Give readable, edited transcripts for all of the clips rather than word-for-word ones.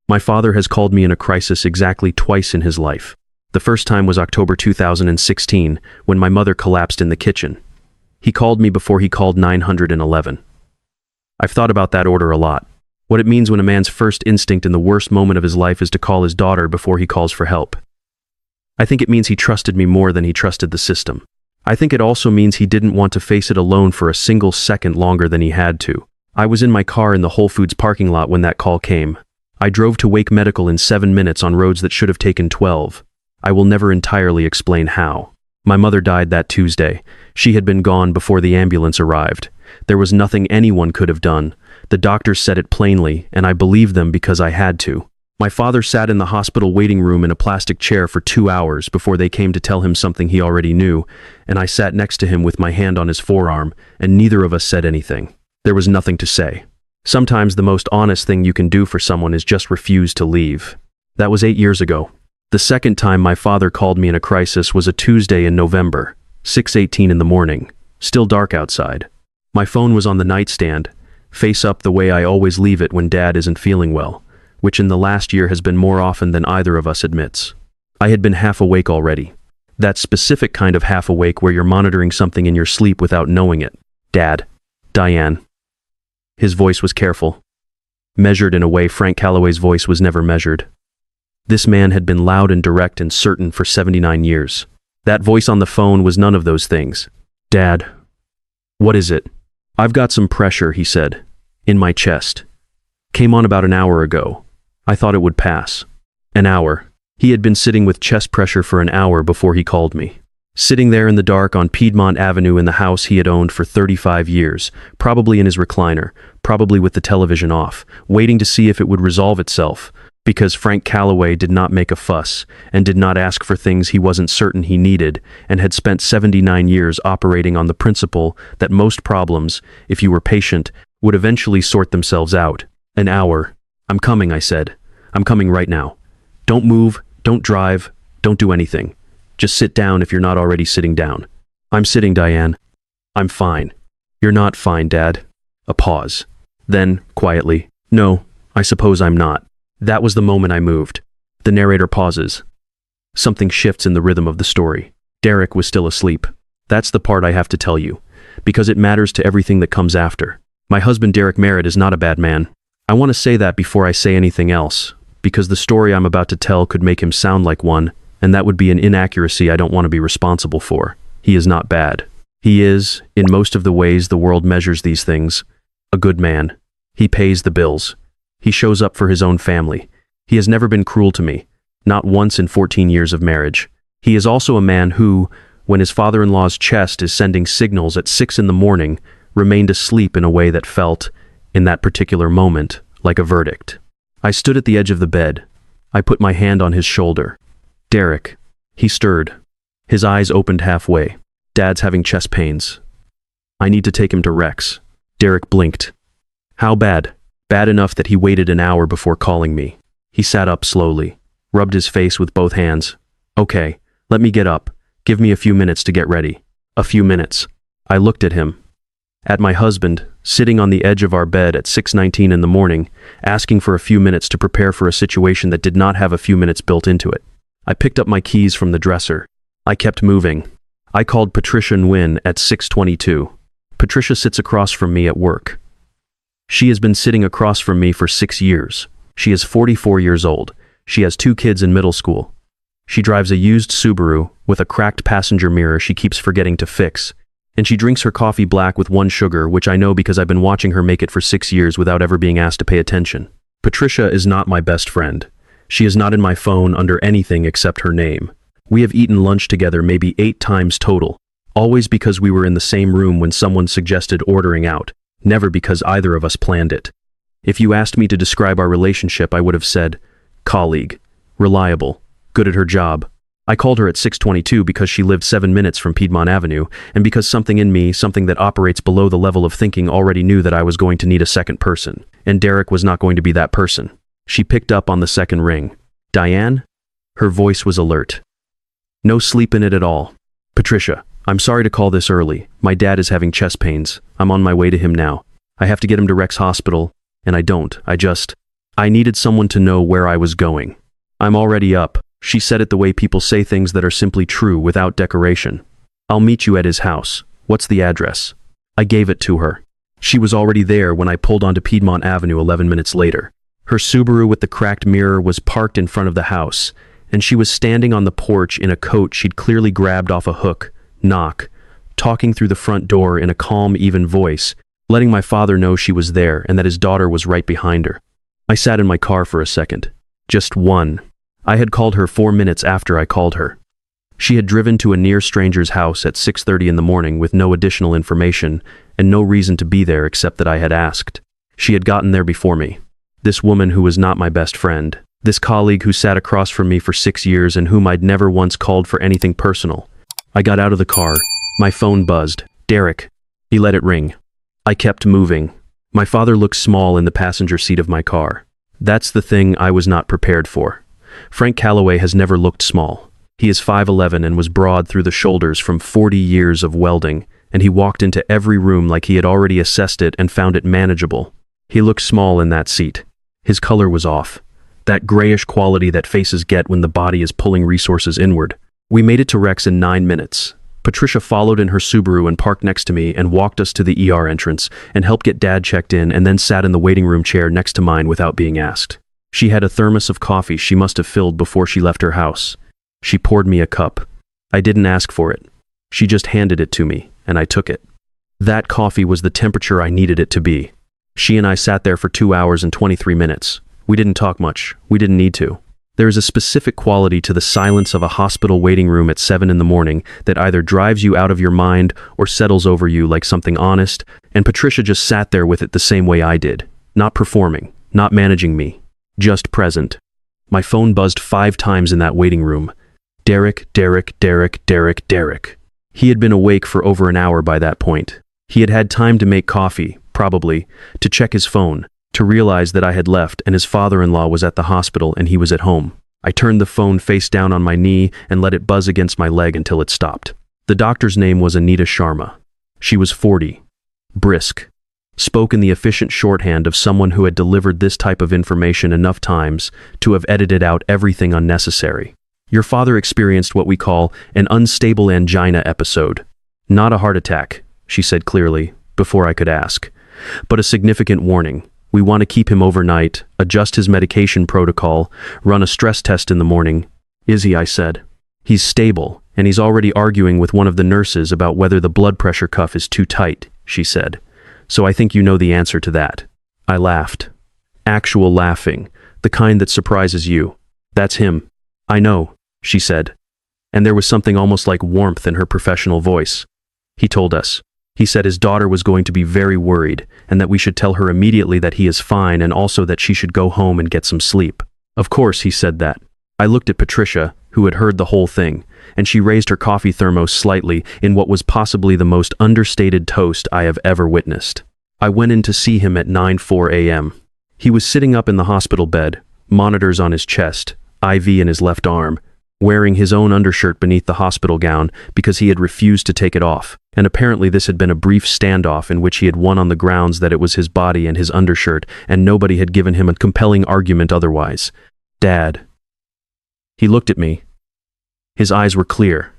My father has called me in a crisis exactly twice in his life. The first time was October 2016, when my mother collapsed in the kitchen. He called me before he called 911. I've thought about that order a lot. What it means when a man's first instinct in the worst moment of his life is to call his daughter before he calls for help. I think it means he trusted me more than he trusted the system. I think it also means he didn't want to face it alone for a single second longer than he had to. I was in my car in the Whole Foods parking lot when that call came. I drove to Wake Medical in 7 minutes on roads that should have taken 12. I will never entirely explain how. My mother died that Tuesday. She had been gone before the ambulance arrived. There was nothing anyone could have done. The doctors said it plainly, and I believed them because I had to. My father sat in the hospital waiting room in a plastic chair for 2 hours before they came to tell him something he already knew, and I sat next to him with my hand on his forearm, and neither of us said anything. There was nothing to say. Sometimes the most honest thing you can do for someone is just refuse to leave. That was 8 years ago. The second time my father called me in a crisis was a Tuesday in November, 6:18 in the morning, still dark outside. My phone was on the nightstand, face up the way I always leave it when Dad isn't feeling well, which in the last year has been more often than either of us admits. I had been half awake already. That specific kind of half awake where you're monitoring something in your sleep without knowing it. Dad. Diane. His voice was careful. Measured in a way Frank Calloway's voice was never measured. This man had been loud and direct and certain for 79 years. That voice on the phone was none of those things. Dad. What is it? I've got some pressure, he said. In my chest. Came on about an hour ago. I thought it would pass. An hour. He had been sitting with chest pressure for an hour before he called me. Sitting there in the dark on Piedmont Avenue in the house he had owned for 35 years, probably in his recliner, probably with the television off, waiting to see if it would resolve itself, because Frank Calloway did not make a fuss and did not ask for things he wasn't certain he needed, and had spent 79 years operating on the principle that most problems, if you were patient, would eventually sort themselves out. An hour. I'm coming, I said. I'm coming right now. Don't move, don't drive, don't do anything. Just sit down if you're not already sitting down. I'm sitting, Diane. I'm fine. You're not fine, Dad. A pause. Then, quietly, no, I suppose I'm not. That was the moment I moved. The narrator pauses. Something shifts in the rhythm of the story. Derek was still asleep. That's the part I have to tell you, because it matters to everything that comes after. My husband Derek Merritt is not a bad man. I want to say that before I say anything else, because the story I'm about to tell could make him sound like one, and that would be an inaccuracy I don't want to be responsible for. He is not bad. He is, in most of the ways the world measures these things, a good man. He pays the bills. He shows up for his own family. He has never been cruel to me, not once in 14 years of marriage. He is also a man who, when his father-in-law's chest is sending signals at 6 in the morning, remained asleep in a way that felt, in that particular moment, like a verdict. I stood at the edge of the bed. I put my hand on his shoulder. Derek. He stirred. His eyes opened halfway. Dad's having chest pains. I need to take him to Rex. Derek blinked. How bad? Bad enough that he waited an hour before calling me. He sat up slowly, rubbed his face with both hands. Okay, let me get up. Give me a few minutes to get ready. A few minutes. I looked at him. At my husband, sitting on the edge of our bed at 6:19 in the morning, asking for a few minutes to prepare for a situation that did not have a few minutes built into it. I picked up my keys from the dresser. I kept moving. I called Patricia Nguyen at 6:22. Patricia sits across from me at work. She has been sitting across from me for 6 years. She is 44 years old. She has 2 kids in middle school. She drives a used Subaru with a cracked passenger mirror she keeps forgetting to fix. And she drinks her coffee black with 1 sugar, which I know because I've been watching her make it for 6 years without ever being asked to pay attention. Patricia is not my best friend. She is not in my phone under anything except her name. We have eaten lunch together maybe 8 times total, always because we were in the same room when someone suggested ordering out, never because either of us planned it. If you asked me to describe our relationship, I would have said, colleague, reliable, good at her job. I called her at 6:22 because she lived 7 minutes from Piedmont Avenue, and because something in me, something that operates below the level of thinking, already knew that I was going to need a second person, and Derek was not going to be that person. She picked up on the second ring. Diane? Her voice was alert. No sleep in it at all. Patricia, I'm sorry to call this early. My dad is having chest pains. I'm on my way to him now. I have to get him to Rex Hospital, and I I needed someone to know where I was going. I'm already up. She said it the way people say things that are simply true without decoration. I'll meet you at his house. What's the address? I gave it to her. She was already there when I pulled onto Piedmont Avenue 11 minutes later. Her Subaru with the cracked mirror was parked in front of the house, and she was standing on the porch in a coat she'd clearly grabbed off a hook, talking through the front door in a calm, even voice, letting my father know she was there and that his daughter was right behind her. I sat in my car for a second. Just one. I had called her 4 minutes after I called her. She had driven to a near stranger's house at 6:30 in the morning with no additional information and no reason to be there except that I had asked. She had gotten there before me. This woman who was not my best friend. This colleague who sat across from me for 6 years and whom I'd never once called for anything personal. I got out of the car. My phone buzzed. Derek. He let it ring. I kept moving. My father looked small in the passenger seat of my car. That's the thing I was not prepared for. Frank Calloway has never looked small. He is 5'11" and was broad through the shoulders from 40 years of welding, and he walked into every room like he had already assessed it and found it manageable. He looked small in that seat. His color was off. That grayish quality that faces get when the body is pulling resources inward. We made it to Rex in 9 minutes. Patricia followed in her Subaru and parked next to me and walked us to the ER entrance and helped get Dad checked in and then sat in the waiting room chair next to mine without being asked. She had a thermos of coffee she must have filled before she left her house. She poured me a cup. I didn't ask for it. She just handed it to me, and I took it. That coffee was the temperature I needed it to be. She and I sat there for 2 hours and 23 minutes. We didn't talk much. We didn't need to. There is a specific quality to the silence of a hospital waiting room at 7 in the morning that either drives you out of your mind or settles over you like something honest, and Patricia just sat there with it the same way I did. Not performing, not managing me, just present. My phone buzzed 5 times in that waiting room. Derek. He had been awake for over an hour by that point. He had had time to make coffee, probably, to check his phone, to realize that I had left and his father-in-law was at the hospital and he was at home. I turned the phone face down on my knee and let it buzz against my leg until it stopped. The doctor's name was Anita Sharma. She was 40. Brisk. Spoke in the efficient shorthand of someone who had delivered this type of information enough times to have edited out everything unnecessary. Your father experienced what we call an unstable angina episode. Not a heart attack, she said clearly, before I could ask, but a significant warning. We want to keep him overnight, adjust his medication protocol, run a stress test in the morning. Is he? I said. He's stable, and he's already arguing with one of the nurses about whether the blood pressure cuff is too tight, she said. So I think you know the answer to that. I laughed. Actual laughing, the kind that surprises you. That's him. I know, she said. And there was something almost like warmth in her professional voice. He told us. He said his daughter was going to be very worried and that we should tell her immediately that he is fine and also that she should go home and get some sleep. Of course he said that. I looked at Patricia, who had heard the whole thing, and she raised her coffee thermos slightly in what was possibly the most understated toast I have ever witnessed. I went in to see him at 9:04 a.m. He was sitting up in the hospital bed, monitors on his chest, IV in his left arm, wearing his own undershirt beneath the hospital gown because he had refused to take it off, and apparently this had been a brief standoff in which he had won on the grounds that it was his body and his undershirt, and nobody had given him a compelling argument otherwise. Dad. He looked at me. His eyes were clear.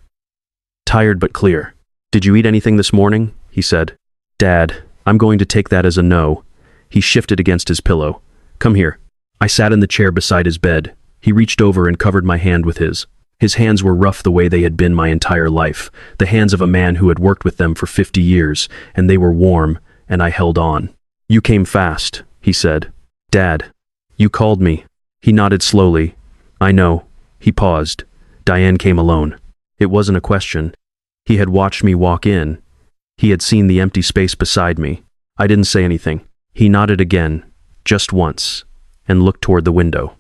Tired but clear. Did you eat anything this morning? He said. Dad, I'm going to take that as a no. He shifted against his pillow. Come here. I sat in the chair beside his bed. He reached over and covered my hand with his. His hands were rough the way they had been my entire life, the hands of a man who had worked with them for 50 years, and they were warm, and I held on. You came fast, he said. Dad, you called me. He nodded slowly. I know. He paused. Diane came alone. It wasn't a question. He had watched me walk in. He had seen the empty space beside me. I didn't say anything. He nodded again, just once, and looked toward the window.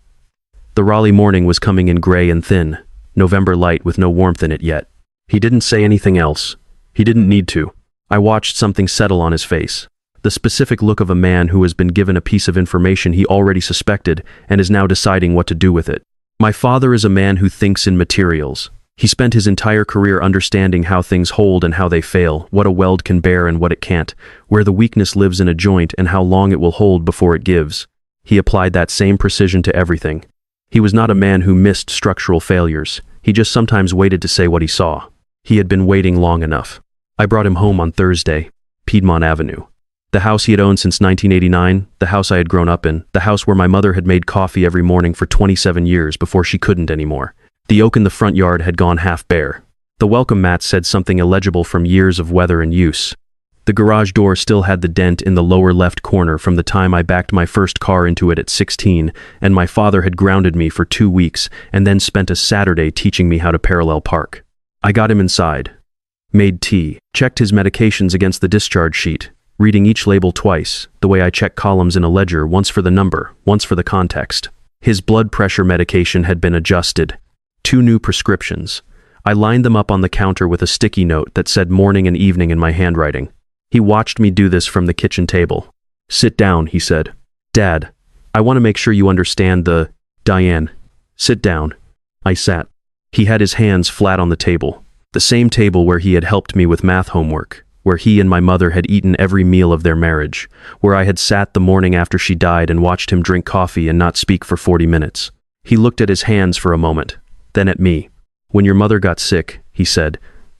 The Raleigh morning was coming in gray and thin, November light with no warmth in it yet. He didn't say anything else. He didn't need to. I watched something settle on his face. The specific look of a man who has been given a piece of information he already suspected and is now deciding what to do with it. My father is a man who thinks in materials. He spent his entire career understanding how things hold and how they fail, what a weld can bear and what it can't, where the weakness lives in a joint and how long it will hold before it gives. He applied that same precision to everything. He was not a man who missed structural failures. He just sometimes waited to say what he saw. He had been waiting long enough. I brought him home on Thursday, Piedmont Avenue. The house he had owned since 1989, the house I had grown up in, the house where my mother had made coffee every morning for 27 years before she couldn't anymore. The oak in the front yard had gone half bare. The welcome mat said something illegible from years of weather and use. The garage door still had the dent in the lower left corner from the time I backed my first car into it at 16, and my father had grounded me for 2 weeks and then spent a Saturday teaching me how to parallel park. I got him inside, made tea, checked his medications against the discharge sheet, reading each label twice, the way I check columns in a ledger, once for the number, once for the context. His blood pressure medication had been adjusted. 2 new prescriptions. I lined them up on the counter with a sticky note that said morning and evening in my handwriting. He watched me do this from the kitchen table. "Sit down," he said. "Dad, I want to make sure you understand the..." "Diane, sit down." I sat. He had his hands flat on the table. The same table where he had helped me with math homework, where he and my mother had eaten every meal of their marriage, where I had sat the morning after she died and watched him drink coffee and not speak for 40 minutes. He looked at his hands for a moment, then at me. "When your mother got sick," he said,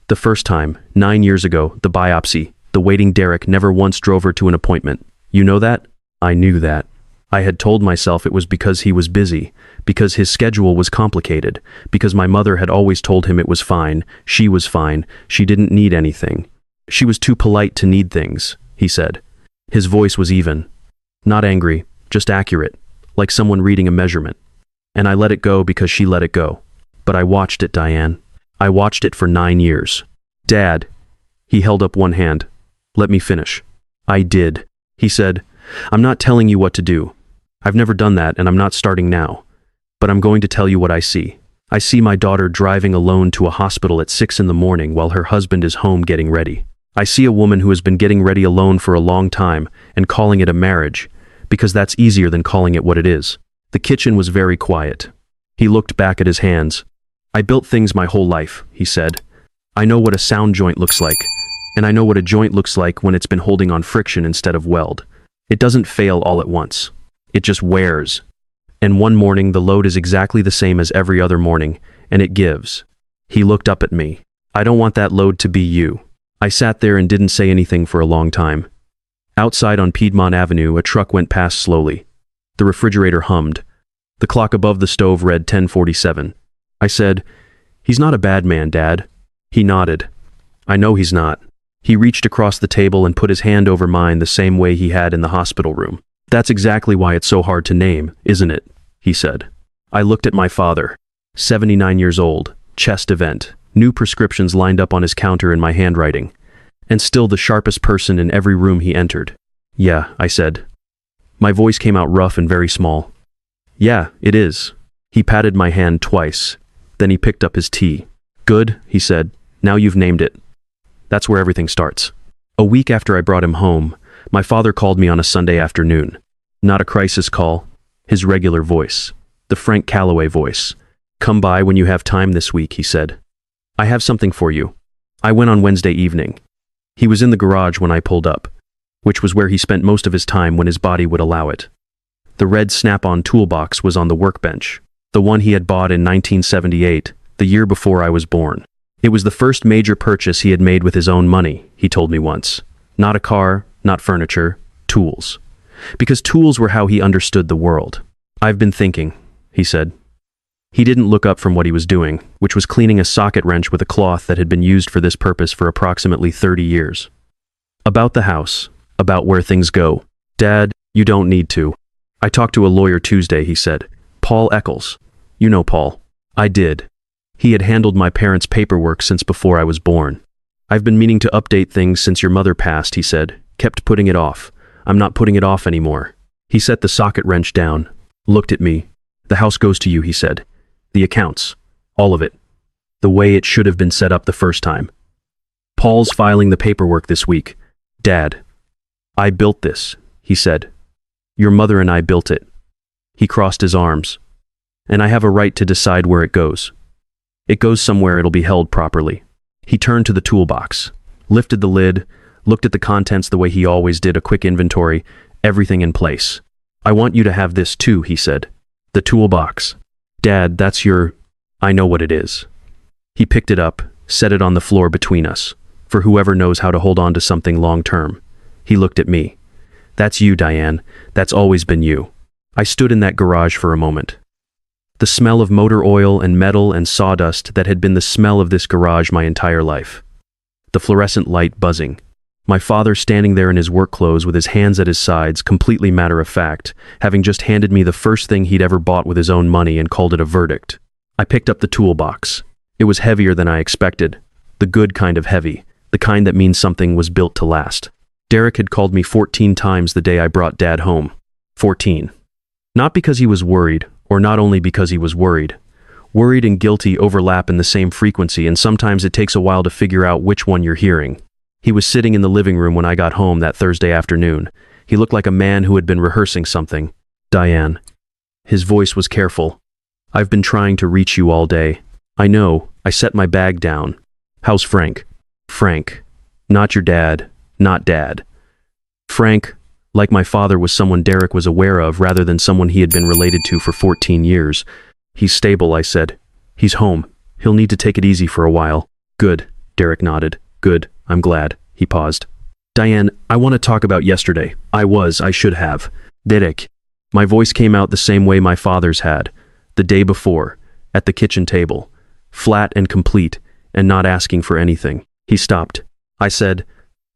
"the first time, 9 years ago, the biopsy, the waiting Derek never once drove her to an appointment. You know that?" I knew that. I had told myself it was because he was busy, because his schedule was complicated, because my mother had always told him it was fine, she didn't need anything. "She was too polite to need things," he said. His voice was even. Not angry, just accurate, like someone reading a measurement. And I let it go because she let it go. But I watched it, Diane. I watched it for 9 years. "Dad," he held up one hand. "Let me finish." "I did," he said. "I'm not telling you what to do. I've never done that, and I'm not starting now. But I'm going to tell you what I see. I see my daughter driving alone to a hospital at 6 in the morning while her husband is home getting ready. I see a woman who has been getting ready alone for a long time and calling it a marriage, because that's easier than calling it what it is." The kitchen was very quiet. He looked back at his hands. "I built things my whole life," he said. "I know what a sound joint looks like, and I know what a joint looks like when it's been holding on friction instead of weld. It doesn't fail all at once. It just wears. And one morning the load is exactly the same as every other morning, and it gives." He looked up at me. "I don't want that load to be you." I sat there and didn't say anything for a long time. Outside on Piedmont Avenue, a truck went past slowly. The refrigerator hummed. The clock above the stove read 10:47. I said, "He's not a bad man, Dad." He nodded. "I know he's not." He reached across the table and put his hand over mine the same way he had in the hospital room. "That's exactly why it's so hard to name, isn't it?" he said. I looked at my father. 79 years old, chest event, new prescriptions lined up on his counter in my handwriting, and still the sharpest person in every room he entered. "Yeah," I said. My voice came out rough and very small. "Yeah, it is." He patted my hand twice. Then he picked up his tea. "Good," he said. "Now you've named it. That's where everything starts." A week after I brought him home, my father called me on a Sunday afternoon. Not a crisis call, his regular voice, the Frank Calloway voice. "Come by when you have time this week," he said. "I have something for you." I went on Wednesday evening. He was in the garage when I pulled up, which was where he spent most of his time when his body would allow it. The red Snap-on toolbox was on the workbench, the one he had bought in 1978, the year before I was born. It was the first major purchase he had made with his own money, he told me once. Not a car, not furniture, tools. Because tools were how he understood the world. "I've been thinking," he said. He didn't look up from what he was doing, which was cleaning a socket wrench with a cloth that had been used for this purpose for approximately 30 years. "About the house, about where things go. Dad, you don't need to. I talked to a lawyer Tuesday," he said. "Paul Eccles. You know Paul." I did. He had handled my parents' paperwork since before I was born. "I've been meaning to update things since your mother passed," he said. "Kept putting it off. I'm not putting it off anymore." He set the socket wrench down, looked at me. "The house goes to you," he said. "The accounts. All of it. The way it should have been set up the first time. Paul's filing the paperwork this week. Dad, I built this," he said. "Your mother and I built it." He crossed his arms. "And I have a right to decide where it goes. It goes somewhere it'll be held properly." He turned to the toolbox, lifted the lid, looked at the contents the way he always did, a quick inventory, everything in place. I want you to have this too, he said. The toolbox. Dad, that's your... I know what it is. He picked it up, set it on the floor between us, for whoever knows how to hold on to something long term. He looked at me. That's you, Diane. That's always been you. I stood in that garage for a moment. The smell of motor oil and metal and sawdust that had been the smell of this garage my entire life. The fluorescent light buzzing. My father standing there in his work clothes with his hands at his sides, completely matter of fact, having just handed me the first thing he'd ever bought with his own money and called it a verdict. I picked up the toolbox. It was heavier than I expected. The good kind of heavy. The kind that means something was built to last. Derek had called me 14 times the day I brought Dad home. 14. Not because he was worried, or not only because he was worried. Worried and guilty overlap in the same frequency, and sometimes it takes a while to figure out which one you're hearing. He was sitting in the living room when I got home that Thursday afternoon. He looked like a man who had been rehearsing something. Diane. His voice was careful. I've been trying to reach you all day. I know. I set my bag down. How's Frank? Frank. Not your dad. Not Dad. Frank, like my father, was someone Derek was aware of rather than someone he had been related to for 14 years. He's stable, I said. He's home. He'll need to take it easy for a while. Good, Derek nodded. Good, I'm glad. He paused. Diane, I want to talk about yesterday. I should have. Derek. My voice came out the same way my father's had. The day before, at the kitchen table. Flat and complete, and not asking for anything. He stopped. I said,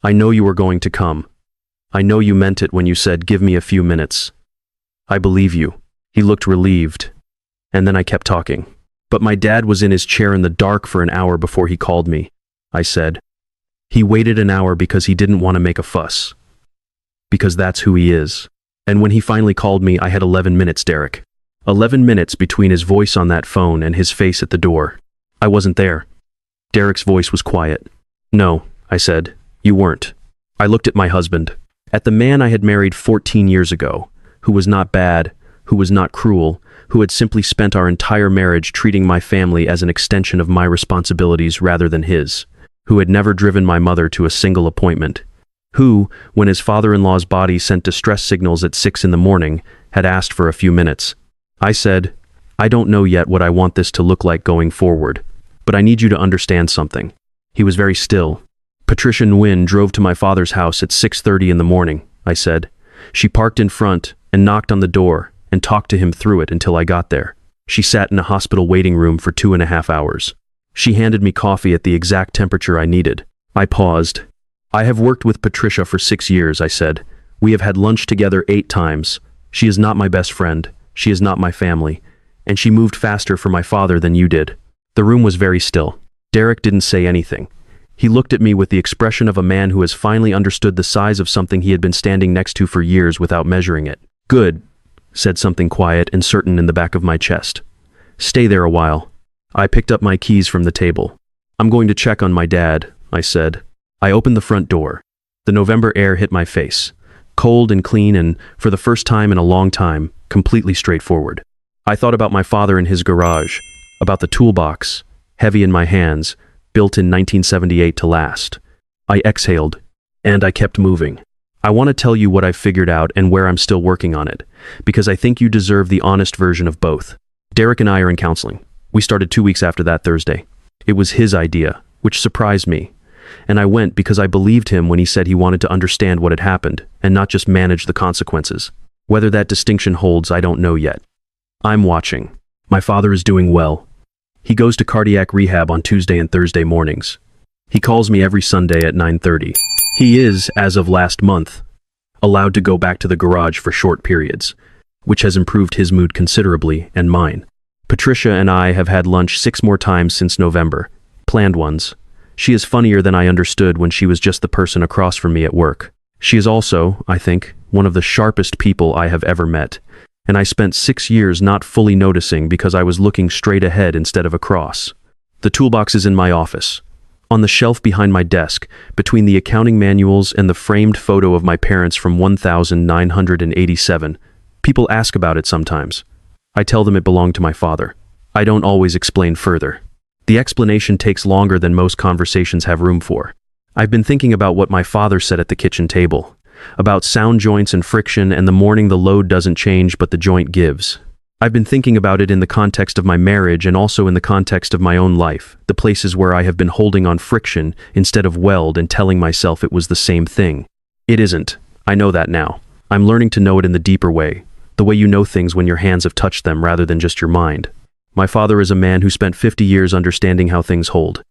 I know you were going to come. I know you meant it when you said, give me a few minutes. I believe you. He looked relieved. And then I kept talking. But my dad was in his chair in the dark for an hour before he called me. I said. He waited an hour because he didn't want to make a fuss. Because that's who he is. And when he finally called me, I had 11 minutes, Derek. 11 minutes between his voice on that phone and his face at the door. I wasn't there. Derek's voice was quiet. No, I said. You weren't. I looked at my husband. At the man I had married 14 years ago, who was not bad, who was not cruel, who had simply spent our entire marriage treating my family as an extension of my responsibilities rather than his, who had never driven my mother to a single appointment, who, when his father-in-law's body sent distress signals at 6 in the morning, had asked for a few minutes. I said, I don't know yet what I want this to look like going forward, but I need you to understand something. He was very still. Patricia Nguyen drove to my father's house at 6:30 in the morning, I said. She parked in front and knocked on the door and talked to him through it until I got there. She sat in a hospital waiting room for 2.5 hours. She handed me coffee at the exact temperature I needed. I paused. I have worked with Patricia for 6 years, I said. We have had lunch together 8 times. She is not my best friend. She is not my family. And she moved faster for my father than you did. The room was very still. Derek didn't say anything. He looked at me with the expression of a man who has finally understood the size of something he had been standing next to for years without measuring it. Good, said something quiet and certain in the back of my chest. Stay there a while. I picked up my keys from the table. I'm going to check on my dad, I said. I opened the front door. The November air hit my face. Cold and clean and, for the first time in a long time, completely straightforward. I thought about my father in his garage, about the toolbox, heavy in my hands, built in 1978 to last. I exhaled, and I kept moving. I want to tell you what I've figured out and where I'm still working on it, because I think you deserve the honest version of both. Derek and I are in counseling. We started 2 weeks after that Thursday. It was his idea, which surprised me. And I went because I believed him when he said he wanted to understand what had happened and not just manage the consequences. Whether that distinction holds, I don't know yet. I'm watching. My father is doing well. He goes to cardiac rehab on Tuesday and Thursday mornings. He calls me every Sunday at 9:30. He is, as of last month, allowed to go back to the garage for short periods, which has improved his mood considerably and mine. Patricia and I have had lunch 6 more times since November, planned ones. She is funnier than I understood when she was just the person across from me at work. She is also, I think, one of the sharpest people I have ever met. And I spent 6 years not fully noticing because I was looking straight ahead instead of across. The toolbox is in my office. On the shelf behind my desk, between the accounting manuals and the framed photo of my parents from 1987, people ask about it sometimes. I tell them it belonged to my father. I don't always explain further. The explanation takes longer than most conversations have room for. I've been thinking about what my father said at the kitchen table, about sound joints and friction, and the morning the load doesn't change but the joint gives. I've been thinking about it in the context of my marriage and also in the context of my own life, the places where I have been holding on friction instead of weld and telling myself it was the same thing. It isn't. I know that now. I'm learning to know it in the deeper way, the way you know things when your hands have touched them rather than just your mind. My father is a man who spent 50 years understanding how things hold.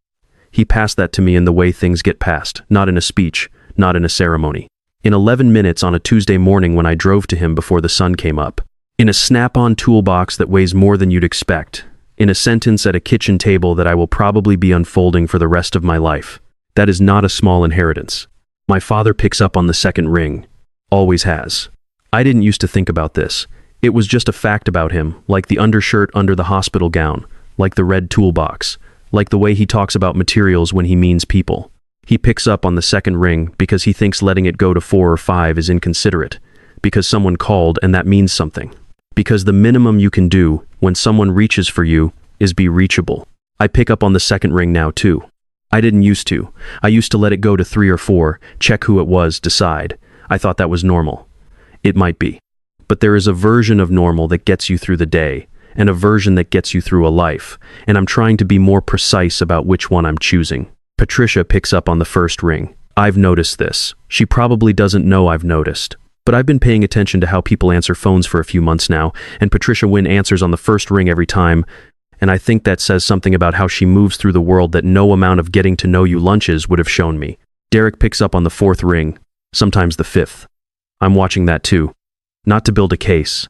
He passed that to me in the way things get passed, not in a speech, not in a ceremony. In 11 minutes on a Tuesday morning when I drove to him before the sun came up. In a snap-on toolbox that weighs more than you'd expect. In a sentence at a kitchen table that I will probably be unfolding for the rest of my life. That is not a small inheritance. My father picks up on the second ring. Always has. I didn't used to think about this. It was just a fact about him, like the undershirt under the hospital gown, like the red toolbox, like the way he talks about materials when he means people. He picks up on the second ring because he thinks letting it go to 4 or 5 is inconsiderate, because someone called and that means something. Because the minimum you can do when someone reaches for you is be reachable. I pick up on the second ring now too. I didn't used to. I used to let it go to 3 or 4, check who it was, decide. I thought that was normal. It might be. But there is a version of normal that gets you through the day, and a version that gets you through a life, and I'm trying to be more precise about which one I'm choosing. Patricia picks up on the first ring. I've noticed this. She probably doesn't know I've noticed. But I've been paying attention to how people answer phones for a few months now, and Patricia Nguyen answers on the first ring every time, and I think that says something about how she moves through the world that no amount of getting to know you lunches would have shown me. Derek picks up on the 4th ring, sometimes the 5th. I'm watching that too. Not to build a case.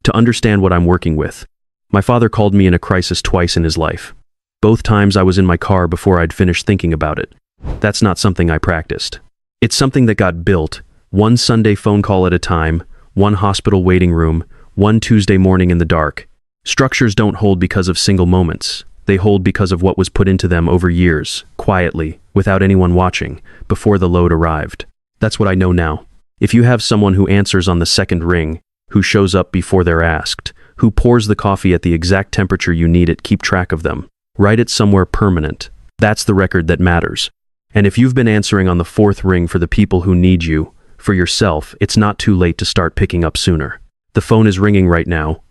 To understand what I'm working with. My father called me in a crisis twice in his life. Both times I was in my car before I'd finished thinking about it. That's not something I practiced. It's something that got built, one Sunday phone call at a time, one hospital waiting room, one Tuesday morning in the dark. Structures don't hold because of single moments. They hold because of what was put into them over years, quietly, without anyone watching, before the load arrived. That's what I know now. If you have someone who answers on the second ring, who shows up before they're asked, who pours the coffee at the exact temperature you need it, keep track of them. Write it somewhere permanent. That's the record that matters. And if you've been answering on the 4th ring for the people who need you, for yourself, it's not too late to start picking up sooner. The phone is ringing right now.